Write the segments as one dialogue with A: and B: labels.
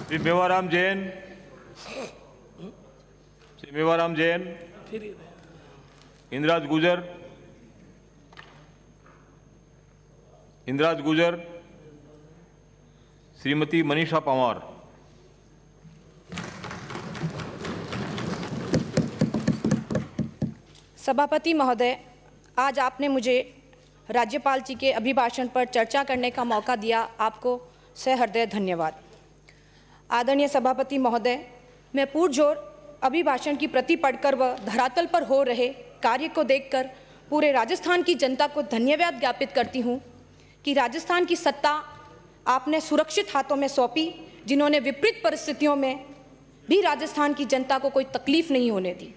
A: श्री मेवाराम जैन, श्री मेवाराम जैन, इंद्राज गुजर, इंद्राज गुजर, श्रीमती मनीषा पंवार।
B: सभापति महोदय, आज आपने मुझे राज्यपाल जी के अभिभाषण पर चर्चा करने का मौका दिया, आपको सहृदय धन्यवाद। आदरणीय सभापति महोदय, मैं पुरजोर अभिभाषण की प्रति पढ़कर व धरातल पर हो रहे कार्य को देखकर पूरे राजस्थान की जनता को धन्यवाद ज्ञापित करती हूँ कि राजस्थान की सत्ता आपने सुरक्षित हाथों में सौंपी, जिन्होंने विपरीत परिस्थितियों में भी राजस्थान की जनता को कोई तकलीफ नहीं होने दी।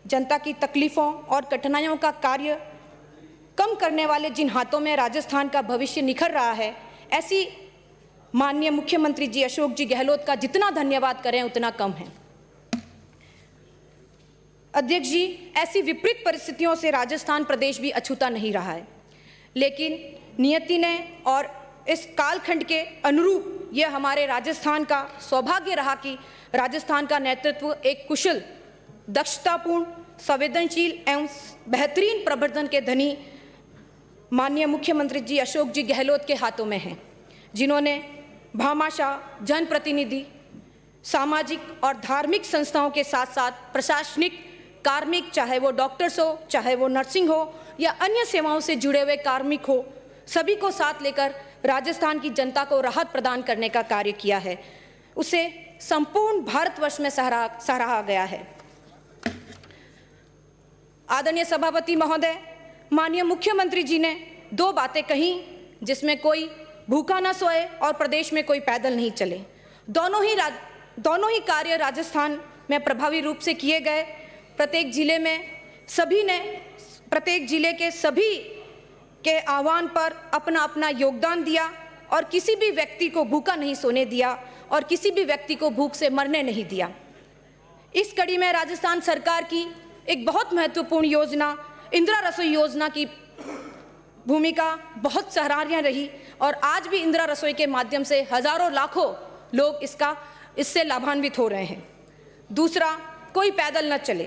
B: जनता की तकलीफ़ों और कठिनाइयों का कार्य कम करने वाले जिन हाथों में राजस्थान का भविष्य निखर रहा है, ऐसी माननीय मुख्यमंत्री जी अशोक जी गहलोत का जितना धन्यवाद करें उतना कम है। अध्यक्ष जी, ऐसी विपरीत परिस्थितियों से राजस्थान प्रदेश भी अछूता नहीं रहा है, लेकिन नियति ने और इस कालखंड के अनुरूप यह हमारे राजस्थान का सौभाग्य रहा कि राजस्थान का नेतृत्व एक कुशल, दक्षतापूर्ण, संवेदनशील एवं बेहतरीन प्रबंधन के धनी माननीय मुख्यमंत्री जी अशोक जी गहलोत के हाथों में है, जिन्होंने भामाशाह, जनप्रतिनिधि, सामाजिक और धार्मिक संस्थाओं के साथ साथ प्रशासनिक, कार्मिक, चाहे वो डॉक्टर्स हो, चाहे वो नर्सिंग हो या अन्य सेवाओं से जुड़े हुए कार्मिक हो, सभी को साथ लेकर राजस्थान की जनता को राहत प्रदान करने का कार्य किया है। उसे संपूर्ण भारतवर्ष में सराहा गया है। आदरणीय सभापति महोदय, माननीय मुख्यमंत्री जी ने दो बातें कही जिसमें कोई भूखा न सोए और प्रदेश में कोई पैदल नहीं चले। दोनों ही कार्य राजस्थान में प्रभावी रूप से किए गए। प्रत्येक जिले में सभी ने प्रत्येक जिले के सभी के आह्वान पर अपना अपना योगदान दिया और किसी भी व्यक्ति को भूखा नहीं सोने दिया और किसी भी व्यक्ति को भूख से मरने नहीं दिया। इस कड़ी में राजस्थान सरकार की एक बहुत महत्वपूर्ण योजना इंदिरा रसोई योजना की भूमिका बहुत सराहनीय रही और आज भी इंदिरा रसोई के माध्यम से हजारों लाखों लोग इससे लाभान्वित हो रहे हैं। दूसरा, कोई पैदल न चले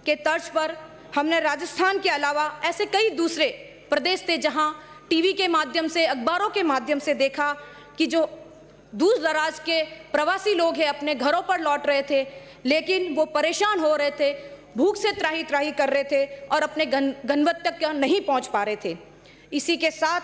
B: के तर्ज पर हमने राजस्थान के अलावा ऐसे कई दूसरे प्रदेश थे जहां टीवी के माध्यम से, अखबारों के माध्यम से देखा कि जो दूर दराज के प्रवासी लोग हैं अपने घरों पर लौट रहे थे, लेकिन वो परेशान हो रहे थे, भूख से त्राही त्राही कर रहे थे और अपने गंतव्य तक नहीं पहुंच पा रहे थे। इसी के साथ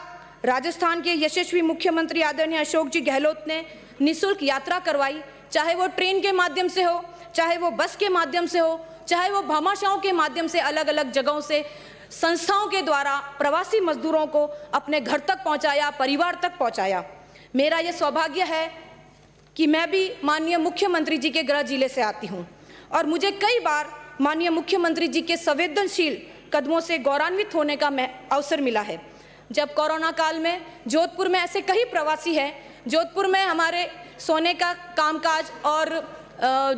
B: राजस्थान के यशस्वी मुख्यमंत्री आदरणीय अशोक जी गहलोत ने निःशुल्क यात्रा करवाई, चाहे वो ट्रेन के माध्यम से हो, चाहे वो बस के माध्यम से हो, चाहे वो भामाशाहों के माध्यम से अलग अलग जगहों से संस्थाओं के द्वारा प्रवासी मजदूरों को अपने घर तक पहुंचाया, परिवार तक पहुंचाया। मेरा ये सौभाग्य है कि मैं भी माननीय मुख्यमंत्री जी के गृह जिले से आती हूँ और मुझे कई बार माननीय मुख्यमंत्री जी के संवेदनशील कदमों से गौरवान्वित होने का अवसर मिला है। जब कोरोना काल में जोधपुर में ऐसे कई प्रवासी हैं, जोधपुर में हमारे सोने का कामकाज और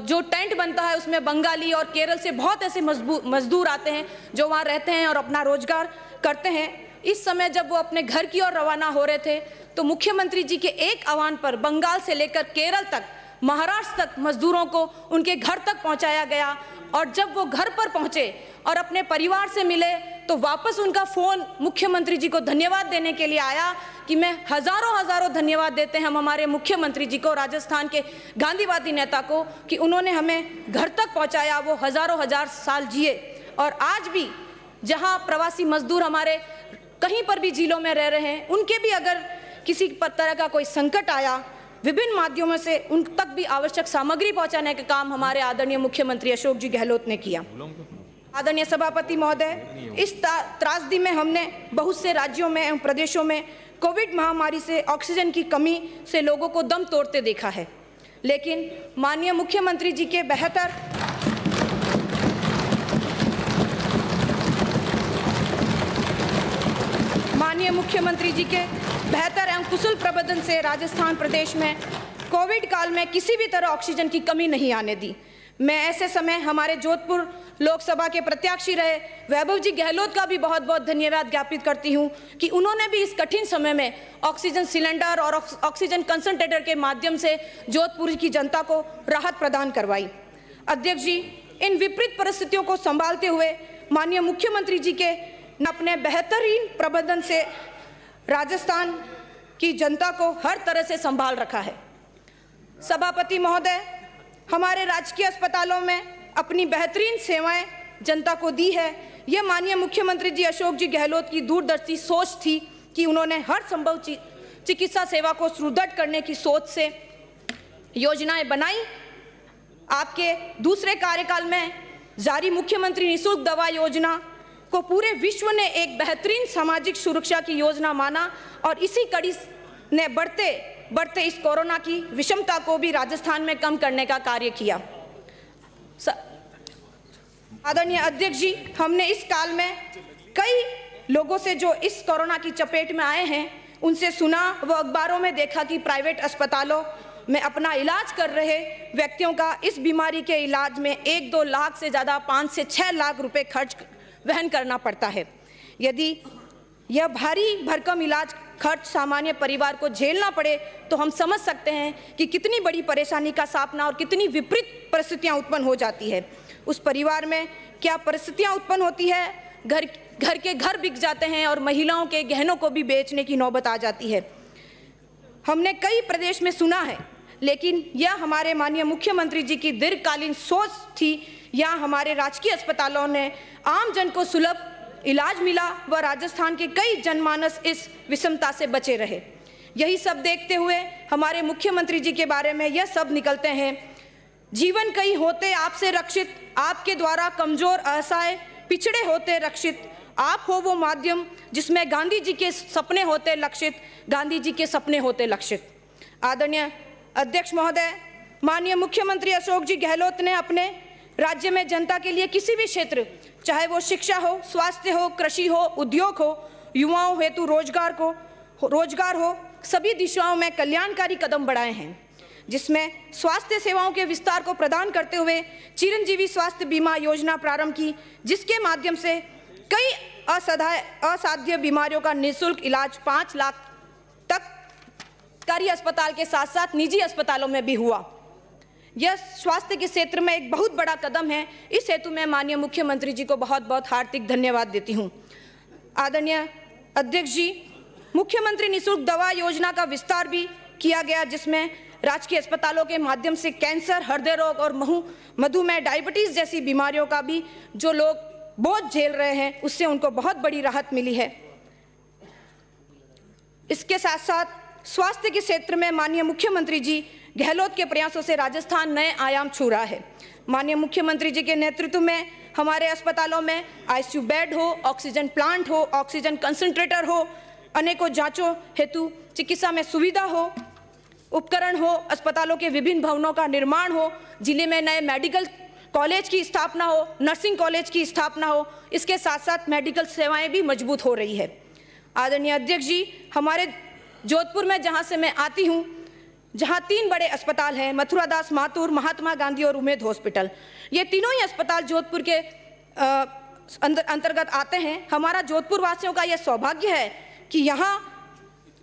B: जो टेंट बनता है उसमें बंगाली और केरल से बहुत ऐसे मजदूर आते हैं जो वहाँ रहते हैं और अपना रोजगार करते हैं। इस समय जब वो अपने घर की ओर रवाना हो रहे थे तो मुख्यमंत्री जी के एक आह्वान पर बंगाल से लेकर केरल तक, महाराष्ट्र तक मजदूरों को उनके घर तक पहुंचाया गया और जब वो घर पर पहुंचे और अपने परिवार से मिले तो वापस उनका फ़ोन मुख्यमंत्री जी को धन्यवाद देने के लिए आया कि मैं हज़ारों धन्यवाद देते हैं हम हमारे मुख्यमंत्री जी को, राजस्थान के गांधीवादी नेता को, कि उन्होंने हमें घर तक पहुंचाया। वो हजार साल जिए और आज भी जहां प्रवासी मजदूर हमारे कहीं पर भी जिलों में रह रहे हैं, उनके भी अगर किसी तरह का कोई संकट आया, विभिन्न माध्यमों से उन तक भी आवश्यक सामग्री पहुंचाने का काम हमारे आदरणीय मुख्यमंत्री अशोक जी गहलोत ने किया। आदरणीय सभापति महोदय, इस त्रासदी में हमने बहुत से राज्यों में एवं प्रदेशों में कोविड महामारी से ऑक्सीजन की कमी से लोगों को दम तोड़ते देखा है, लेकिन माननीय मुख्यमंत्री जी के बेहतर एवं कुशल प्रबंधन से राजस्थान प्रदेश में कोविड काल में किसी भी तरह ऑक्सीजन की कमी नहीं आने दी। मैं ऐसे समय हमारे जोधपुर लोकसभा के प्रत्याशी रहे वैभव जी गहलोत का भी बहुत बहुत धन्यवाद ज्ञापित करती हूं कि उन्होंने भी इस कठिन समय में ऑक्सीजन सिलेंडर और ऑक्सीजन कंसंट्रेटर के माध्यम से जोधपुर की जनता को राहत प्रदान करवाई। अध्यक्ष जी, इन विपरीत परिस्थितियों को संभालते हुए माननीय मुख्यमंत्री जी के अपने बेहतरीन प्रबंधन से राजस्थान की जनता को हर तरह से संभाल रखा है। सभापति महोदय, हमारे राजकीय अस्पतालों में अपनी बेहतरीन सेवाएं जनता को दी है। यह माननीय मुख्यमंत्री जी अशोक जी गहलोत की दूरदर्शी सोच थी कि उन्होंने हर संभव चिकित्सा सेवा को सुदृढ़ करने की सोच से योजनाएं बनाई। आपके दूसरे कार्यकाल में जारी मुख्यमंत्री निःशुल्क दवा योजना को पूरे विश्व ने एक बेहतरीन सामाजिक सुरक्षा की योजना माना और इसी कड़ी ने बढ़ते इस कोरोना की विषमता को भी राजस्थान में कम करने का कार्य किया। आदरणीय अध्यक्ष जी, हमने इस काल में कई लोगों से जो इस कोरोना की चपेट में आए हैं उनसे सुना व अखबारों में देखा कि प्राइवेट अस्पतालों में अपना इलाज कर रहे व्यक्तियों का इस बीमारी के इलाज में 1-2 लाख से ज़्यादा 5 से 6 लाख रुपए खर्च वहन करना पड़ता है। यदि यह भारी भरकम इलाज खर्च सामान्य परिवार को झेलना पड़े तो हम समझ सकते हैं कि कितनी बड़ी परेशानी का सामना और कितनी विपरीत परिस्थितियां उत्पन्न हो जाती है। उस परिवार में क्या परिस्थितियां उत्पन्न होती है, घर के घर बिक जाते हैं और महिलाओं के गहनों को भी बेचने की नौबत आ जाती है। हमने कई प्रदेश में सुना है, लेकिन यह हमारे माननीय मुख्यमंत्री जी की दीर्घकालीन सोच थी। यहाँ हमारे राजकीय अस्पतालों ने आम जन को सुलभ इलाज मिला व राजस्थान के कई जनमानस इस विषमता से बचे रहे। यही सब देखते हुए हमारे मुख्यमंत्री जी के बारे में यह सब निकलते हैं। जीवन कई होते आपसे रक्षित, आपके द्वारा कमजोर असहाय पिछड़े होते रक्षित, आप हो वो माध्यम जिसमें गांधी जी के सपने होते लक्षित, गांधी जी के सपने होते लक्षित। आदरणीय अध्यक्ष महोदय, माननीय मुख्यमंत्री अशोक जी गहलोत ने अपने राज्य में जनता के लिए किसी भी क्षेत्र, चाहे वो शिक्षा हो, स्वास्थ्य हो, कृषि हो, उद्योग हो, युवाओं हेतु रोजगार हो, सभी दिशाओं में कल्याणकारी कदम बढ़ाए हैं, जिसमें स्वास्थ्य सेवाओं के विस्तार को प्रदान करते हुए चिरंजीवी स्वास्थ्य बीमा योजना प्रारंभ की, जिसके माध्यम से कई असाध्य बीमारियों का निःशुल्क इलाज 5 लाख तक सरकारी अस्पताल के साथ साथ निजी अस्पतालों में भी हुआ। यह स्वास्थ्य के क्षेत्र में एक बहुत बड़ा कदम है। इस हेतु मैं माननीय मुख्यमंत्री जी को बहुत बहुत हार्दिक धन्यवाद देती हूँ। आदरणीय अध्यक्ष जी, मुख्यमंत्री निःशुल्क दवा योजना का विस्तार भी किया गया, जिसमें राजकीय अस्पतालों के माध्यम से कैंसर, हृदय रोग और मधुमेह, डायबिटीज जैसी बीमारियों का भी जो लोग बोझ झेल रहे हैं उससे उनको बहुत बड़ी राहत मिली है। इसके साथ साथ स्वास्थ्य के क्षेत्र में माननीय मुख्यमंत्री जी गहलोत के प्रयासों से राजस्थान नए आयाम छू रहा है। माननीय मुख्यमंत्री जी के नेतृत्व में हमारे अस्पतालों में आईसीयू बेड हो, ऑक्सीजन प्लांट हो, ऑक्सीजन कंसंट्रेटर हो, अनेकों जांचों हेतु चिकित्सा में सुविधा हो, उपकरण हो, अस्पतालों के विभिन्न भवनों का निर्माण हो, जिले में नए मेडिकल कॉलेज की स्थापना हो, नर्सिंग कॉलेज की स्थापना हो। इसके साथ साथ मेडिकल सेवाएं भी मजबूत हो रही है। आदरणीय अध्यक्ष जी, हमारे जोधपुर में जहां से मैं आती हूं, जहां 3 बड़े अस्पताल हैं, मथुरादास माथुर, महात्मा गांधी और उमेद हॉस्पिटल। ये तीनों ही अस्पताल जोधपुर के अंतर्गत आते हैं। हमारा जोधपुर वासियों का यह सौभाग्य है कि यहाँ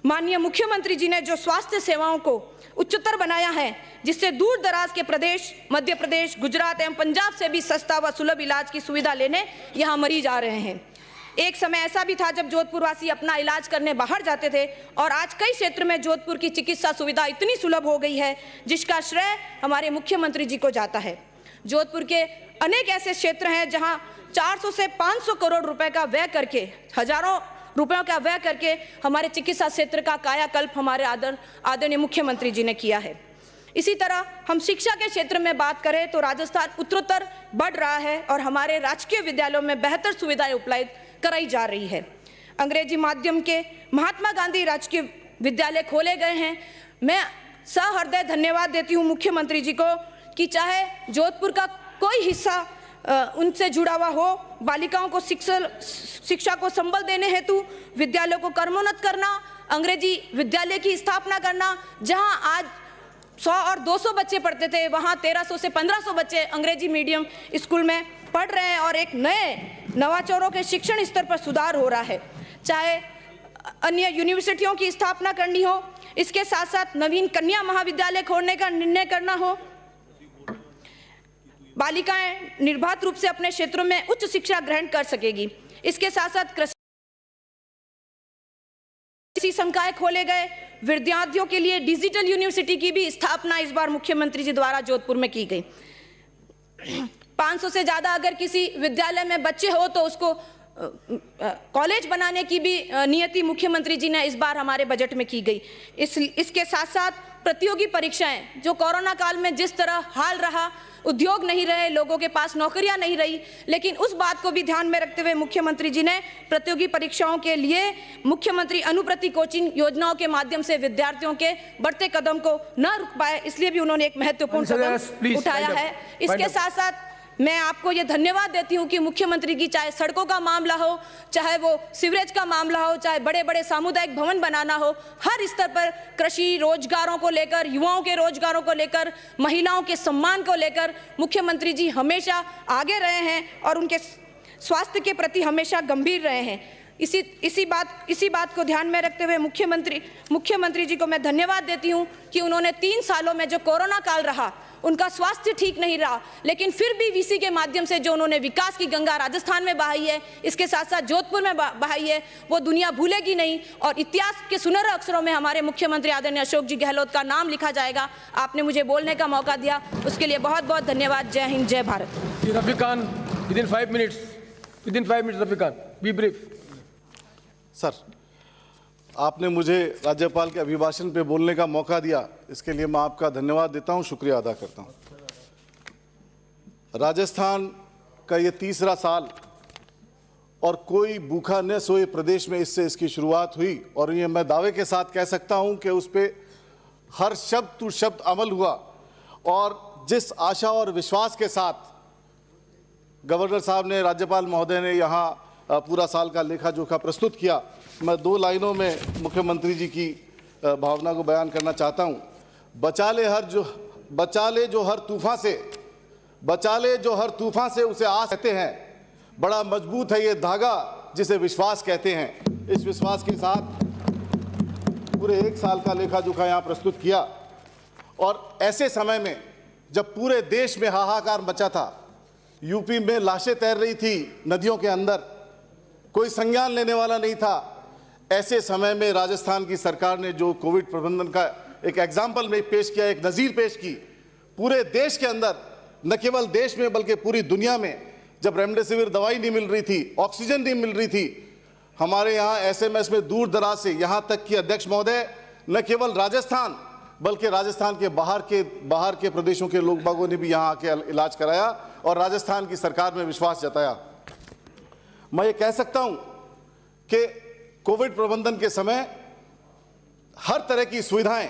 B: माननीय मुख्यमंत्री जी ने जो स्वास्थ्य सेवाओं को उच्चतर बनाया है, जिससे दूर दराज के प्रदेश, मध्य प्रदेश, गुजरात एवं पंजाब से भी सस्ता व सुलभ इलाज की सुविधा लेने यहाँ मरीज आ रहे हैं। एक समय ऐसा भी था जब जोधपुर वासी अपना इलाज करने बाहर जाते थे, और आज कई क्षेत्र में जोधपुर की चिकित्सा सुविधा इतनी सुलभ हो गई है जिसका श्रेय हमारे मुख्यमंत्री जी को जाता है। जोधपुर के अनेक ऐसे क्षेत्र हैं जहां 400 से 500 करोड़ रुपए का व्यय करके, हजारों रुपयों का व्यय करके हमारे चिकित्सा क्षेत्र का कायाकल्प हमारे आदरणीय मुख्यमंत्री जी ने किया है। इसी तरह हम शिक्षा के क्षेत्र में बात करें तो राजस्थान उत्तरोत्तर बढ़ रहा है और हमारे राजकीय विद्यालयों में बेहतर सुविधाएं उपलब्ध कराई जा रही है। अंग्रेजी माध्यम के महात्मा गांधी राजकीय विद्यालय खोले गए हैं। मैं सहृदय धन्यवाद देती हूँ मुख्यमंत्री जी को कि चाहे जोधपुर का कोई हिस्सा उनसे जुड़ा हुआ हो, बालिकाओं को शिक्षा को संबल देने हेतु विद्यालयों को कर्मोन्नत करना, अंग्रेजी विद्यालय की स्थापना करना, जहां आज 100 और 200 बच्चे पढ़ते थे, वहाँ 1300 से 1500 बच्चे अंग्रेजी मीडियम स्कूल में पढ़ रहे हैं और एक नए नवाचारों के शिक्षण स्तर पर सुधार हो रहा है। चाहे अन्य यूनिवर्सिटियों की स्थापना करनी हो, इसके साथ साथ नवीन कन्या महाविद्यालय खोलने का निर्णय करना हो, बालिकाएं निर्बाध रूप से अपने क्षेत्रों में उच्च शिक्षा ग्रहण कर सकेगी। इसके साथ साथ कृषि संकाय खोले गए, विद्यार्थियों के लिए डिजिटल यूनिवर्सिटी की भी स्थापना इस बार मुख्यमंत्री जी द्वारा जोधपुर में की गई। 500 से ज्यादा अगर किसी विद्यालय में बच्चे हो तो उसको कॉलेज बनाने की भी नियति मुख्यमंत्री जी ने इस बार हमारे बजट में की गई। इसके साथ साथ प्रतियोगी परीक्षाएं, जो कोरोना काल में जिस तरह हाल रहा, उद्योग नहीं रहे, लोगों के पास नौकरियां नहीं रही, लेकिन उस बात को भी ध्यान में रखते हुए मुख्यमंत्री जी ने प्रतियोगी परीक्षाओं के लिए मुख्यमंत्री अनुप्रति कोचिंग योजनाओं के माध्यम से विद्यार्थियों के बढ़ते कदम को न रुक पाए, इसलिए भी उन्होंने एक महत्वपूर्ण कदम उठाया है। इसके साथ साथ मैं आपको ये धन्यवाद देती हूँ कि मुख्यमंत्री की चाहे सड़कों का मामला हो, चाहे वो सीवरेज का मामला हो, चाहे बड़े बड़े सामुदायिक भवन बनाना हो, हर स्तर पर कृषि रोजगारों को लेकर, युवाओं के रोजगारों को लेकर, महिलाओं के सम्मान को लेकर मुख्यमंत्री जी हमेशा आगे रहे हैं और उनके स्वास्थ्य के प्रति हमेशा गंभीर रहे हैं। इसी बात को ध्यान में रखते हुए मुख्यमंत्री जी को मैं धन्यवाद देती हूँ कि उन्होंने 3 सालों में जो कोरोना काल रहा, उनका स्वास्थ्य ठीक नहीं रहा, लेकिन फिर भी वीसी के माध्यम से जो उन्होंने विकास की गंगा राजस्थान में बहाई है, इसके साथ साथ जोधपुर में बहाई है, वो दुनिया भूलेगी नहीं और इतिहास के सुनहरे अक्षरों में हमारे मुख्यमंत्री आदरणीय अशोक जी गहलोत का नाम लिखा जाएगा। आपने मुझे बोलने का मौका दिया, उसके लिए बहुत बहुत धन्यवाद। जय हिंद, जय Bharat.
C: Rafiq Khan, within 5 minutes Rafiq Khan, B brief.
D: Sir, आपने मुझे राज्यपाल के अभिभाषण पे बोलने का मौका दिया, इसके लिए मैं आपका धन्यवाद देता हूं, शुक्रिया अदा करता हूं। राजस्थान का ये 3रा साल और कोई भूखा न सोए प्रदेश में इससे इसकी शुरुआत हुई और ये मैं दावे के साथ कह सकता हूं कि उस पर हर शब्द टू शब्द अमल हुआ और जिस आशा और विश्वास के साथ गवर्नर साहब ने, राज्यपाल महोदय ने यहाँ पूरा साल का लेखा जोखा प्रस्तुत किया, मैं 2 लाइनों में मुख्यमंत्री जी की भावना को बयान करना चाहता हूं। बचा ले जो हर तूफान से उसे आस कहते हैं, बड़ा मजबूत है ये धागा जिसे विश्वास कहते हैं। इस विश्वास के साथ पूरे 1 साल का लेखा जोखा यहाँ प्रस्तुत किया और ऐसे समय में जब पूरे देश में हाहाकार मचा था, यूपी में लाशें तैर रही थी नदियों के अंदर, कोई संज्ञान लेने वाला नहीं था, ऐसे समय में राजस्थान की सरकार ने जो कोविड प्रबंधन का एक एग्जाम्पल में पेश किया, एक नज़ीर पेश की, पूरे देश के अंदर, न केवल देश में बल्कि पूरी दुनिया में, जब रेमडेसिविर दवाई नहीं मिल रही थी, ऑक्सीजन नहीं मिल रही थी, हमारे यहाँ एसएमएस में दूर दराज से यहाँ तक कि अध्यक्ष महोदय, न केवल राजस्थान बल्कि राजस्थान के बाहर के प्रदेशों के लोग बागों ने भी यहाँ आके इलाज कराया और राजस्थान की सरकार में विश्वास जताया। मैं ये कह सकता हूँ कि कोविड प्रबंधन के समय हर तरह की सुविधाएं,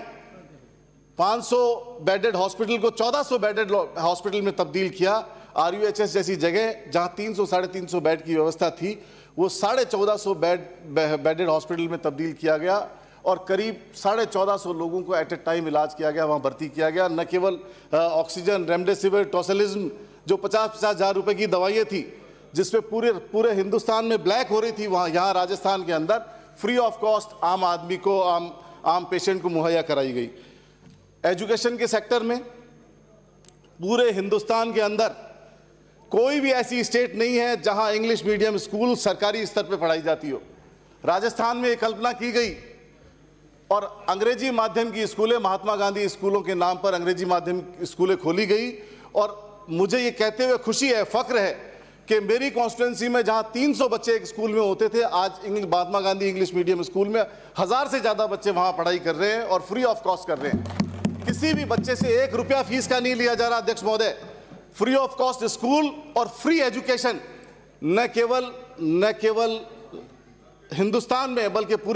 D: 500 बेडेड हॉस्पिटल को 1400 बेडेड हॉस्पिटल में तब्दील किया। आरयूएचएस जैसी जगह जहां 300 साढ़े 300 बेड की व्यवस्था थी, वो 1450 बेडेड हॉस्पिटल में तब्दील किया गया और करीब 1450 लोगों को एट ए टाइम इलाज किया गया, वहां भर्ती किया गया। न केवल ऑक्सीजन, रेमडेसिविर, टोसिलिज्म, जो 50-50 हज़ार रुपए की दवाइयाँ थी, जिसपे पूरे हिंदुस्तान में ब्लैक हो रही थी, वहाँ यहाँ राजस्थान के अंदर फ्री ऑफ कॉस्ट आम आदमी को, आम पेशेंट को मुहैया कराई गई। एजुकेशन के सेक्टर में पूरे हिंदुस्तान के अंदर कोई भी ऐसी स्टेट नहीं है जहां इंग्लिश मीडियम स्कूल सरकारी स्तर पर पढ़ाई जाती हो। राजस्थान में एक कल्पना की गई और अंग्रेजी माध्यम की स्कूलें, महात्मा गांधी स्कूलों के नाम पर अंग्रेजी माध्यम स्कूलें खोली गई और मुझे ये कहते हुए खुशी है, फख्र है कि मेरी कॉन्स्टिट्यूंसी में जहां 300 बच्चे एक स्कूल में होते थे, आज Mahatma Gandhi English medium school में 1000 से ज़्यादा बच्चे वहां पढ़ाई कर रहे हैं और फ्री ऑफ कॉस्ट कर रहे हैं। किसी भी बच्चे से 1 रुपया फीस का नहीं लिया जा रहा अध्यक्ष महोदय। फ्री ऑफ कॉस्ट स्कूल और फ्री एजुकेशन न केवल हिंदुस्तान में बल्कि पूरी